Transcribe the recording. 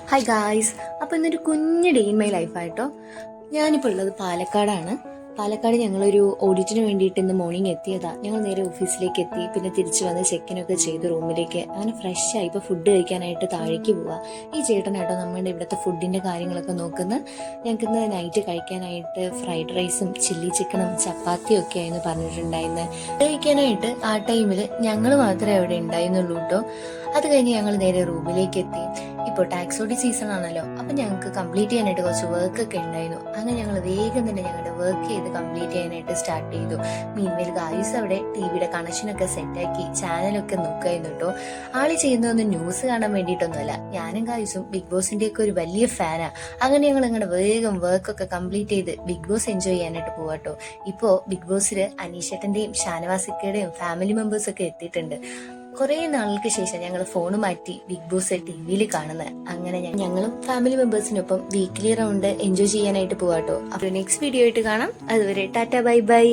Hi guys. അപ്പോൾ ഇന്നൊരു കുഞ്ഞു ഡേ ഇൻ മൈ ലൈഫായിട്ടോ. ഞാനിപ്പോൾ ഉള്ളത് പാലക്കാടാണ്. പാലക്കാട് ഞങ്ങളൊരു ഓഡിറ്റിന് വേണ്ടിയിട്ട് ഇന്ന് മോർണിംഗ് എത്തിയതാ. ഞങ്ങൾ നേരെ ഓഫീസിലേക്ക് എത്തി, പിന്നെ തിരിച്ചു വന്ന് ചെക്കിനൊക്കെ ചെയ്ത് റൂമിലേക്ക് അങ്ങനെ ഫ്രഷ് ആയി ഇപ്പോൾ ഫുഡ് കഴിക്കാനായിട്ട് താഴേക്ക് പോവാ. ഈ ചേട്ടനായിട്ടോ നമ്മുടെ ഇവിടുത്തെ ഫുഡിന്റെ കാര്യങ്ങളൊക്കെ നോക്കുന്ന. ഞങ്ങൾക്ക് ഇന്ന് നൈറ്റ് കഴിക്കാനായിട്ട് ഫ്രൈഡ് റൈസും ചില്ലി ചിക്കനും ചപ്പാത്തിയും ഒക്കെ ആയിരുന്നു പറഞ്ഞിട്ടുണ്ടായിരുന്നത്. കഴിക്കാനായിട്ട് ആ ടൈമിൽ ഞങ്ങൾ മാത്രമേ അവിടെ ഉണ്ടായിരുന്നുള്ളൂ കേട്ടോ. അത് കഴിഞ്ഞ് ഞങ്ങൾ നേരെ റൂമിലേക്ക് എത്തി. ഇപ്പോൾ ടാക്സ് ഓഡിറ്റ് സീസൺ ആണല്ലോ, അപ്പൊ ഞങ്ങൾക്ക് കംപ്ലീറ്റ് ചെയ്യാനായിട്ട് കുറച്ച് വർക്ക് ഒക്കെ ഉണ്ടായിരുന്നു. അങ്ങനെ ഞങ്ങൾ വേഗം തന്നെ ഞങ്ങളുടെ വർക്ക് ചെയ്ത് കംപ്ലീറ്റ് ചെയ്യാനായിട്ട് സ്റ്റാർട്ട് ചെയ്തു. മീൻവേൽ ഗായ്സ് അവിടെ ടിവിയുടെ കണക്ഷനൊക്കെ സെറ്റാക്കി ചാനലൊക്കെ നോക്കായിരുന്നു കേട്ടോ. ആള് ചെയ്യുന്നതൊന്നും ന്യൂസ് കാണാൻ വേണ്ടിയിട്ടൊന്നുമല്ല, ഞാനും ഗായ്സും ബിഗ് ബോസിന്റെ ഒക്കെ ഒരു വലിയ ഫാനാ. അങ്ങനെ ഞങ്ങൾ ഞങ്ങളുടെ വേഗം വർക്കൊക്കെ കംപ്ലീറ്റ് ചെയ്ത് ബിഗ് ബോസ് എൻജോയ് ചെയ്യാനായിട്ട് പോവാട്ടോ. ഇപ്പോ ബിഗ് ബോസില് അനീഷേട്ടന്റെയും ഷാനവാസിക്കയുടെയും ഫാമിലി മെമ്പേഴ്സ് ഒക്കെ എത്തിയിട്ടുണ്ട്. കുറെ നാളുകൾക്ക് ശേഷം ഞങ്ങൾ ഫോൺ മാറ്റി ബിഗ് ബോസ് ടിവിയിൽ കാണുന്നത്. അങ്ങനെ ഞങ്ങളും ഫാമിലി മെമ്പേഴ്സിനൊപ്പം വീക്ക്ലി റൗണ്ട് എൻജോയ് ചെയ്യാനായിട്ട് പോവാട്ടോ. അപ്പോൾ നെക്സ്റ്റ് വീഡിയോ ആയിട്ട് കാണാം. അതുവരെ ടാറ്റ ബൈ ബൈ.